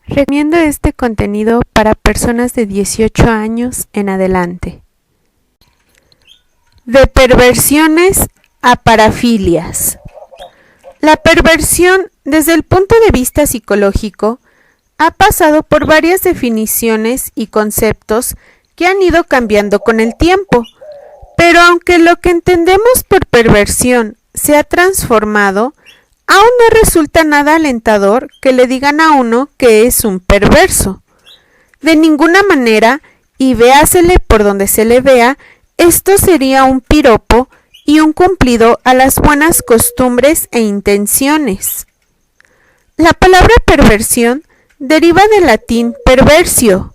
Recomiendo este contenido para personas de 18 años en adelante. De perversiones a parafilias. La perversión, desde el punto de vista psicológico, ha pasado por varias definiciones y conceptos que han ido cambiando con el tiempo, pero aunque lo que entendemos por perversión se ha transformado, aún no resulta nada alentador que le digan a uno que es un perverso. De ninguna manera, y véasele por donde se le vea, esto sería un piropo y un cumplido a las buenas costumbres e intenciones. La palabra perversión deriva del latín perversio,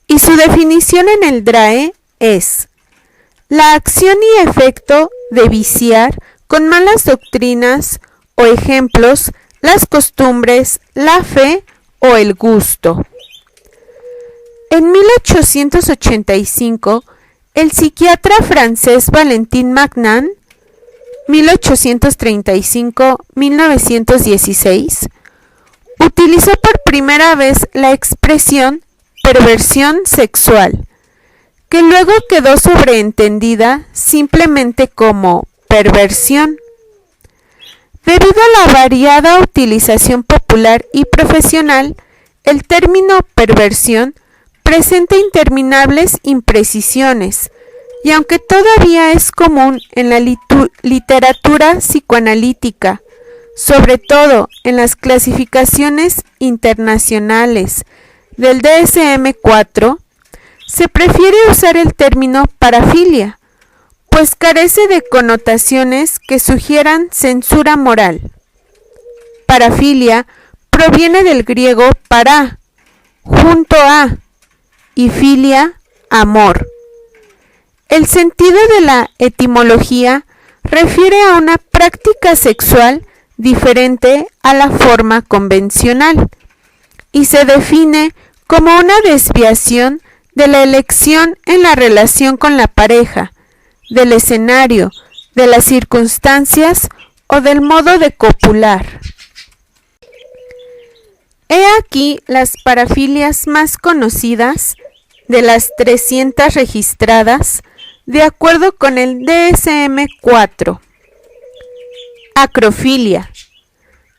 y su definición en el DRAE es la acción y efecto de viciar con malas doctrinas o ejemplos las costumbres, la fe o el gusto. En 1885, el psiquiatra francés Valentin Magnan, 1835-1916, utilizó por primera vez la expresión perversión sexual, que luego quedó sobreentendida simplemente como perversión. Debido a la variada utilización popular y profesional, el término perversión presenta interminables imprecisiones, y aunque todavía es común en la literatura psicoanalítica, sobre todo en las clasificaciones internacionales del DSM-4, se prefiere usar el término parafilia, pues carece de connotaciones que sugieran censura moral. Parafilia proviene del griego para, junto a, y filia, amor. El sentido de la etimología refiere a una práctica sexual diferente a la forma convencional y se define como una desviación de la elección en la relación con la pareja, del escenario, de las circunstancias o del modo de copular. He aquí las parafilias más conocidas de las 300 registradas de acuerdo con el DSM-4. Acrofilia.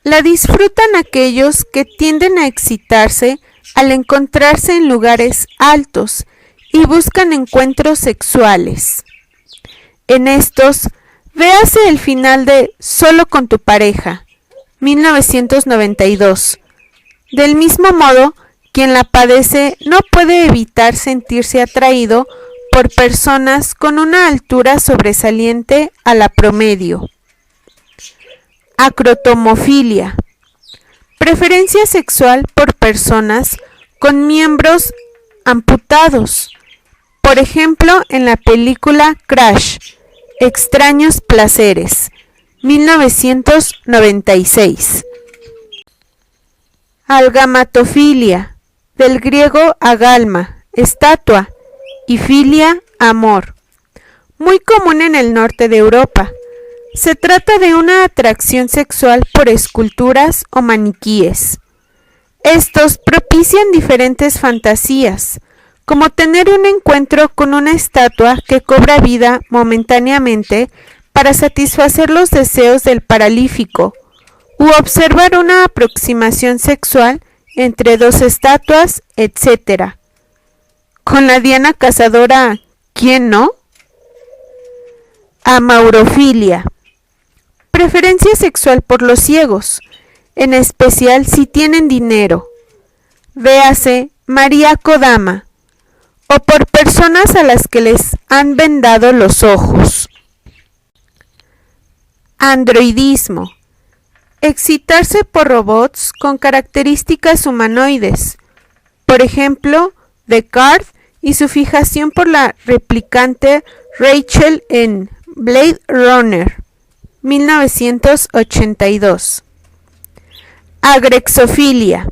La disfrutan aquellos que tienden a excitarse al encontrarse en lugares altos y buscan encuentros sexuales. En estos, véase el final de Solo con tu pareja, 1992. Del mismo modo, quien la padece no puede evitar sentirse atraído por personas con una altura sobresaliente a la promedio. Acrotomofilia. Preferencia sexual por personas con miembros amputados. Por ejemplo, en la película Crash, Extraños placeres, 1996. Algamatofilia, del griego agalma, estatua, y filia, amor. Muy común en el norte de Europa. Se trata de una atracción sexual por esculturas o maniquíes. Estos propician diferentes fantasías, como tener un encuentro con una estatua que cobra vida momentáneamente para satisfacer los deseos del paralítico, u observar una aproximación sexual entre dos estatuas, etc. Con la Diana cazadora, ¿quién no? Amaurofilia. Preferencia sexual por los ciegos, en especial si tienen dinero. Véase María Kodama. O por personas a las que les han vendado los ojos. Androidismo. Excitarse por robots con características humanoides. Por ejemplo, Descartes y su fijación por la replicante Rachel en Blade Runner, 1982. Agrexofilia.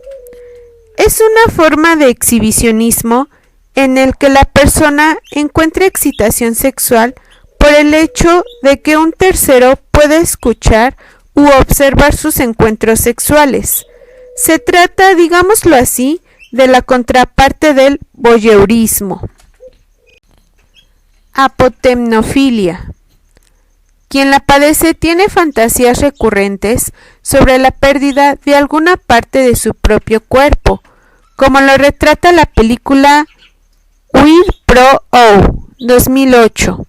Es una forma de exhibicionismo en el que la persona encuentra excitación sexual por el hecho de que un tercero puede escuchar u observar sus encuentros sexuales, Se trata, digámoslo así, de la contraparte del voyeurismo. Apotemnofilia. Quien la padece tiene fantasías recurrentes sobre la pérdida de alguna parte de su propio cuerpo, como lo retrata la película Weir Pro O, 2008.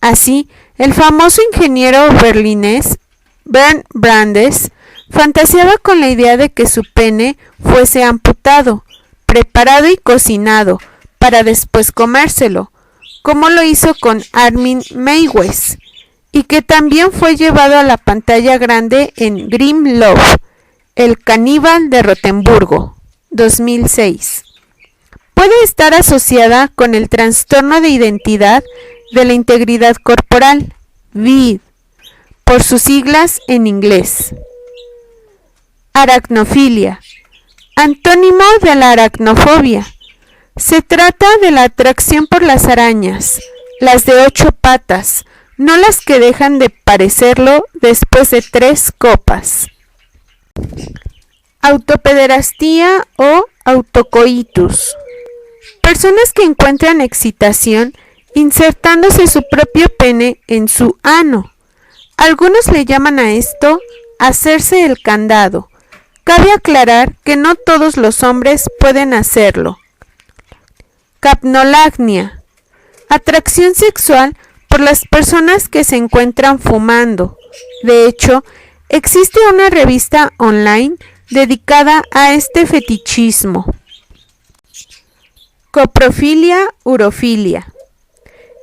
Así, el famoso ingeniero berlinés Bernd Brandes fantaseaba con la idea de que su pene fuese amputado, preparado y cocinado para después comérselo, como lo hizo con Armin Meiwes, y que también fue llevado a la pantalla grande en Grim Love, el caníbal de Rotemburgo, 2006. Puede estar asociada con el trastorno de identidad de la integridad corporal, VID, por sus siglas en inglés. Aracnofilia, antónimo de la aracnofobia. Se trata de la atracción por las arañas, las de 8 patas, no las que dejan de parecerlo después de 3 copas. Autopederastía o autocoitus. Personas que encuentran excitación insertándose su propio pene en su ano. Algunos le llaman a esto hacerse el candado. Cabe aclarar que no todos los hombres pueden hacerlo. Capnolagnia. Atracción sexual por las personas que se encuentran fumando. De hecho, existe una revista online dedicada a este fetichismo. Coprofilia, urofilia.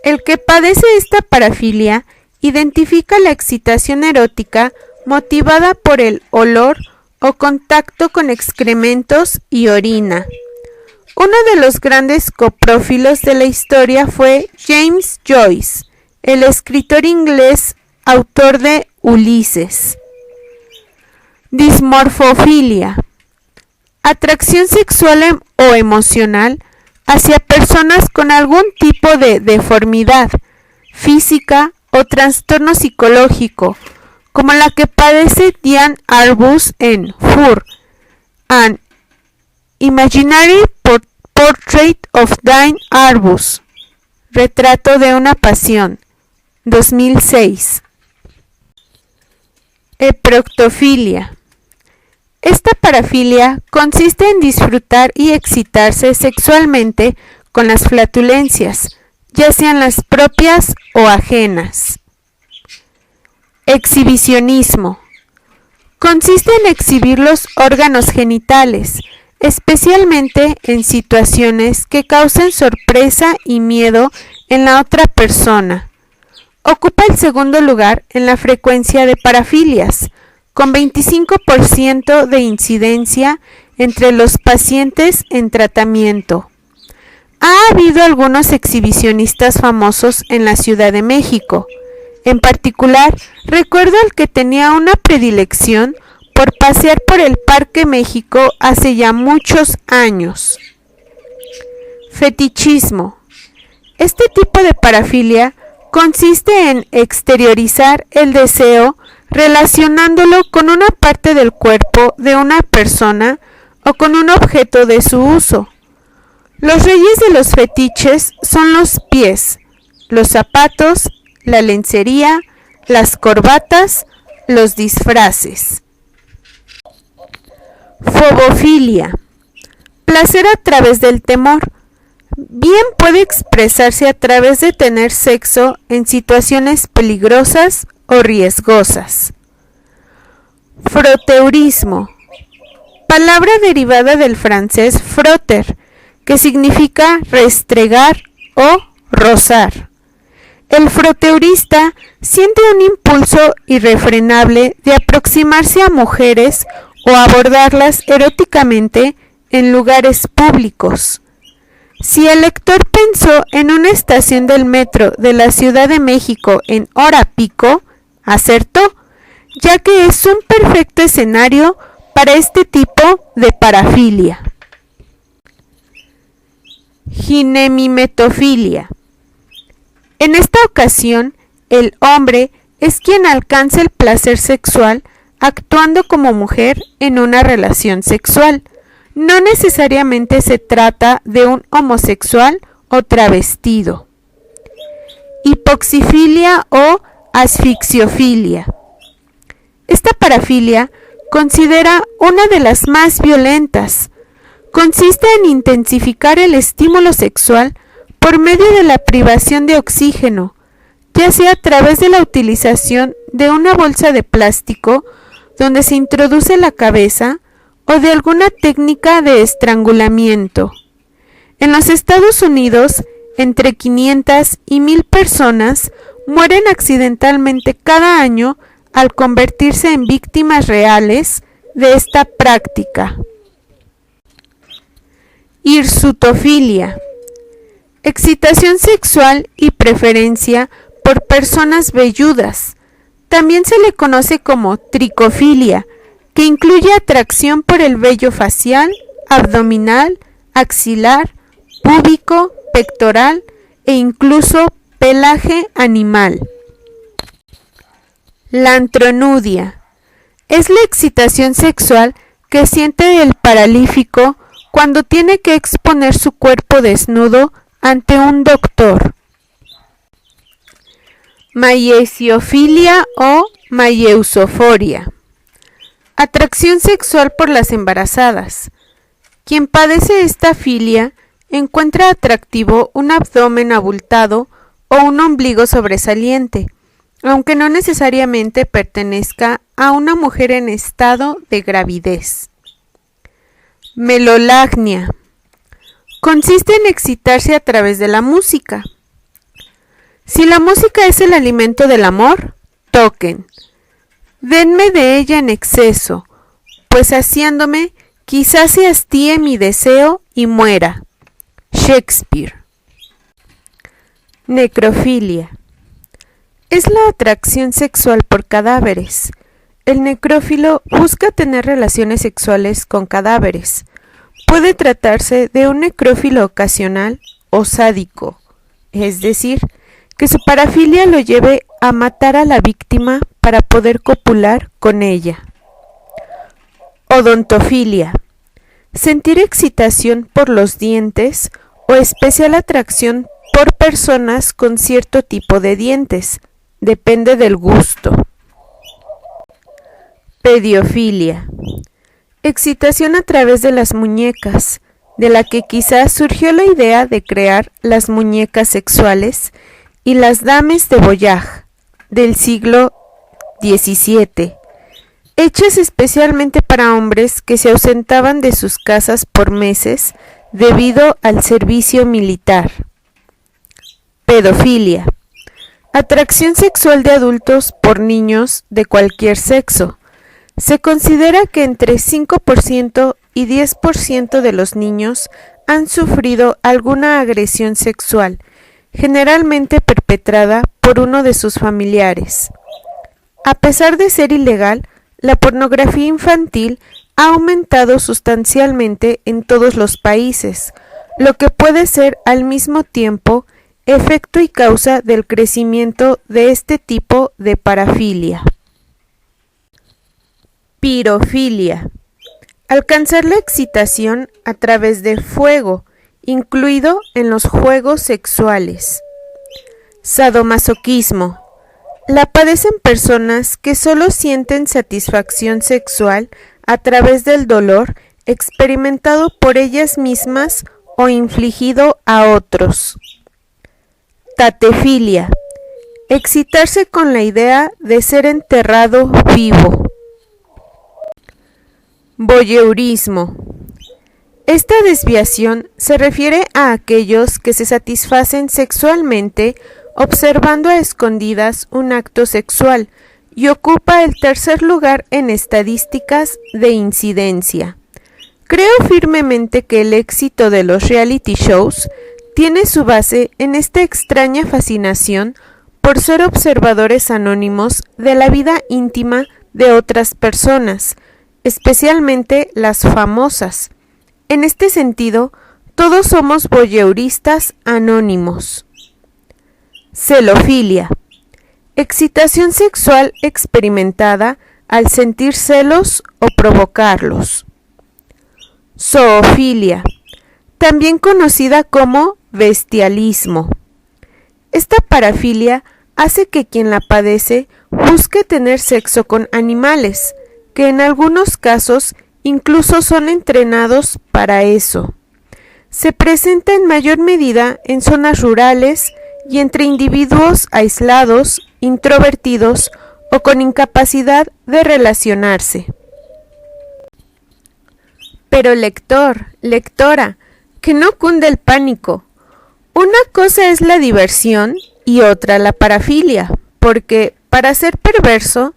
El que padece esta parafilia identifica la excitación erótica motivada por el olor o contacto con excrementos y orina. Uno de los grandes coprófilos de la historia fue James Joyce, el escritor inglés autor de Ulises. Dismorfofilia. Atracción sexual o emocional hacia personas con algún tipo de deformidad física o trastorno psicológico, como la que padece Diane Arbus en Fur, An Imaginary Portrait of Diane Arbus, Retrato de una pasión, 2006. Eproctofilia. Esta parafilia consiste en disfrutar y excitarse sexualmente con las flatulencias, ya sean las propias o ajenas. Exhibicionismo. Consiste en exhibir los órganos genitales, especialmente en situaciones que causen sorpresa y miedo en la otra persona. Ocupa el segundo lugar en la frecuencia de parafilias, con 25% de incidencia entre los pacientes en tratamiento. Ha habido algunos exhibicionistas famosos en la Ciudad de México. En particular, recuerdo al que tenía una predilección por pasear por el Parque México hace ya muchos años. Fetichismo. Este tipo de parafilia consiste en exteriorizar el deseo relacionándolo con una parte del cuerpo de una persona o con un objeto de su uso. Los reyes de los fetiches son los pies, los zapatos, la lencería, las corbatas, los disfraces. Fobofilia. Placer a través del temor. Bien puede expresarse a través de tener sexo en situaciones peligrosas o riesgosas. Froteurismo. Palabra derivada del francés frotter, que significa restregar o rozar. El froteurista siente un impulso irrefrenable de aproximarse a mujeres o abordarlas eróticamente en lugares públicos. Si el lector pensó en una estación del metro de la Ciudad de México en hora pico, acertó, ya que es un perfecto escenario para este tipo de parafilia. Ginemimetofilia. En esta ocasión, el hombre es quien alcanza el placer sexual actuando como mujer en una relación sexual. No necesariamente se trata de un homosexual o travestido. Hipoxifilia o asfixiofilia. Esta parafilia considera una de las más violentas. Consiste en intensificar el estímulo sexual por medio de la privación de oxígeno, ya sea a través de la utilización de una bolsa de plástico donde se introduce la cabeza o de alguna técnica de estrangulamiento. En los Estados Unidos, entre 500 y 1000 personas mueren accidentalmente cada año al convertirse en víctimas reales de esta práctica. Hirsutofilia. Excitación sexual y preferencia por personas velludas. También se le conoce como tricofilia, que incluye atracción por el vello facial, abdominal, axilar, púbico, pectoral e incluso pelaje animal. La antronudia es la excitación sexual que siente el paralítico cuando tiene que exponer su cuerpo desnudo ante un doctor. Maiesiofilia o maieusoforia. Atracción sexual por las embarazadas. Quien padece esta filia encuentra atractivo un abdomen abultado o un ombligo sobresaliente, aunque no necesariamente pertenezca a una mujer en estado de gravidez. Melolagnia. Consiste en excitarse a través de la música. Si la música es el alimento del amor, toquen. Denme de ella en exceso, pues saciándome quizás se hastíe mi deseo y muera. Shakespeare. Necrofilia. Es la atracción sexual por cadáveres. El necrófilo busca tener relaciones sexuales con cadáveres. Puede tratarse de un necrófilo ocasional o sádico, es decir, que su parafilia lo lleve a matar a la víctima para poder copular con ella. Odontofilia. Sentir excitación por los dientes o especial atracción por personas con cierto tipo de dientes. Depende del gusto. Pediofilia. Excitación a través de las muñecas, de la que quizás surgió la idea de crear las muñecas sexuales y las dames de voyage del siglo XVII, hechas especialmente para hombres que se ausentaban de sus casas por meses debido al servicio militar. Pedofilia. Atracción sexual de adultos por niños de cualquier sexo. Se considera que entre 5% y 10% de los niños han sufrido alguna agresión sexual, generalmente perpetrada por uno de sus familiares. A pesar de ser ilegal, la pornografía infantil ha aumentado sustancialmente en todos los países, lo que puede ser al mismo tiempo efecto y causa del crecimiento de este tipo de parafilia. Pirofilia. Alcanzar la excitación a través de fuego, incluido en los juegos sexuales. Sadomasoquismo. La padecen personas que solo sienten satisfacción sexual a través del dolor experimentado por ellas mismas o infligido a otros. Tatefilia. Excitarse con la idea de ser enterrado vivo. Voyeurismo. Esta desviación se refiere a aquellos que se satisfacen sexualmente observando a escondidas un acto sexual y ocupa el tercer lugar en estadísticas de incidencia. Creo firmemente que el éxito de los reality shows tiene su base en esta extraña fascinación por ser observadores anónimos de la vida íntima de otras personas, especialmente las famosas. En este sentido, todos somos voyeuristas anónimos. Celofilia. Excitación sexual experimentada al sentir celos o provocarlos. Zoofilia, también conocida como bestialismo. Esta parafilia hace que quien la padece busque tener sexo con animales, que en algunos casos incluso son entrenados para eso. Se presenta en mayor medida en zonas rurales y entre individuos aislados, introvertidos o con incapacidad de relacionarse. Pero lector, lectora, que no cunde el pánico. Una cosa es la diversión y otra la parafilia, porque para ser perverso,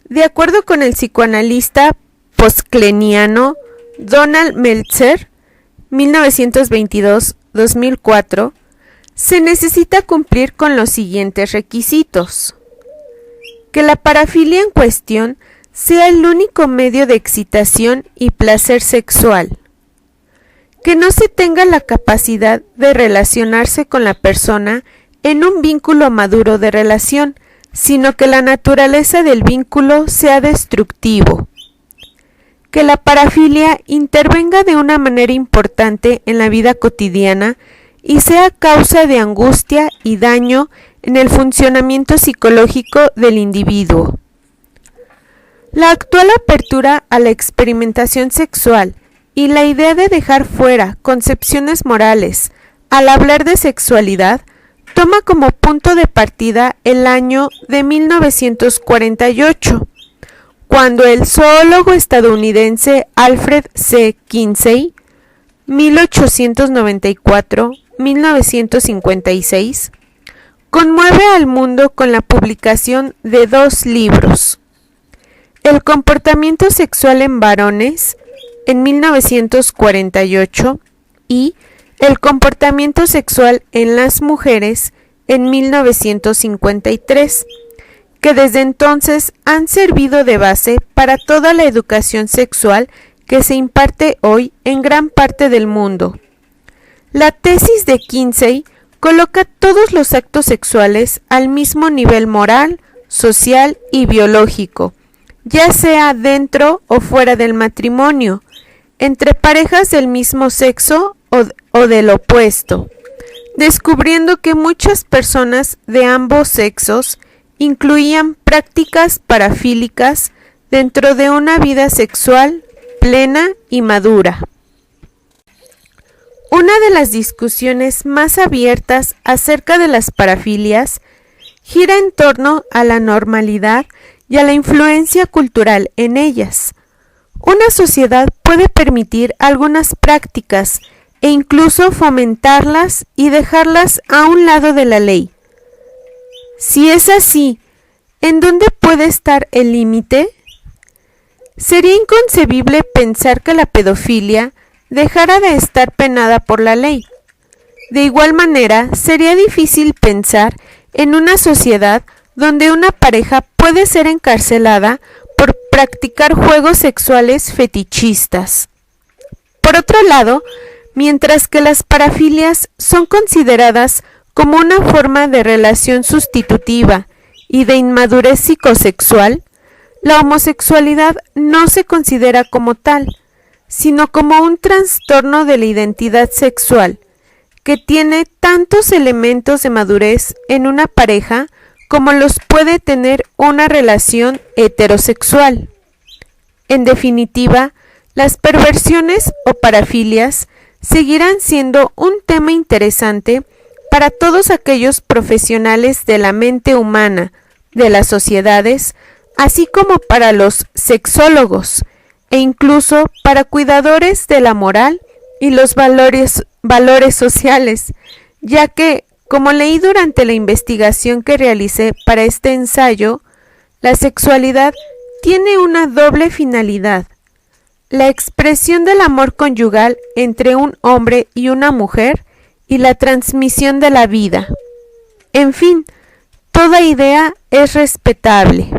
de acuerdo con el psicoanalista postcleniano Donald Meltzer, 1922-2004, se necesita cumplir con los siguientes requisitos: que la parafilia en cuestión sea el único medio de excitación y placer sexual, que no se tenga la capacidad de relacionarse con la persona en un vínculo maduro de relación, sino que la naturaleza del vínculo sea destructivo, que la parafilia intervenga de una manera importante en la vida cotidiana y sea causa de angustia y daño en el funcionamiento psicológico del individuo. La actual apertura a la experimentación sexual y la idea de dejar fuera concepciones morales al hablar de sexualidad toma como punto de partida el año de 1948, cuando el zoólogo estadounidense Alfred C. Kinsey, 1894-1956, conmueve al mundo con la publicación de 2 libros: El comportamiento sexual en varones, en 1948, y El comportamiento sexual en las mujeres, en 1953, que desde entonces han servido de base para toda la educación sexual que se imparte hoy en gran parte del mundo. La tesis de Kinsey coloca todos los actos sexuales al mismo nivel moral, social y biológico, ya sea dentro o fuera del matrimonio, entre parejas del mismo sexo o del opuesto, descubriendo que muchas personas de ambos sexos incluían prácticas parafílicas dentro de una vida sexual plena y madura. Una de las discusiones más abiertas acerca de las parafilias gira en torno a la normalidad y a la influencia cultural en ellas. Una sociedad puede permitir algunas prácticas e incluso fomentarlas y dejarlas a un lado de la ley. Si es así, ¿en dónde puede estar el límite? Sería inconcebible pensar que la pedofilia dejara de estar penada por la ley. De igual manera, sería difícil pensar en una sociedad donde una pareja puede ser encarcelada por practicar juegos sexuales fetichistas. Por otro lado, mientras que las parafilias son consideradas como una forma de relación sustitutiva y de inmadurez psicosexual, la homosexualidad no se considera como tal, sino como un trastorno de la identidad sexual, que tiene tantos elementos de madurez en una pareja como los puede tener una relación heterosexual. En definitiva, las perversiones o parafilias seguirán siendo un tema interesante para todos aquellos profesionales de la mente humana, de las sociedades, así como para los sexólogos, e incluso para cuidadores de la moral y los valores sociales, ya que, como leí durante la investigación que realicé para este ensayo, la sexualidad tiene una doble finalidad: la expresión del amor conyugal entre un hombre y una mujer y la transmisión de la vida. En fin, toda idea es respetable.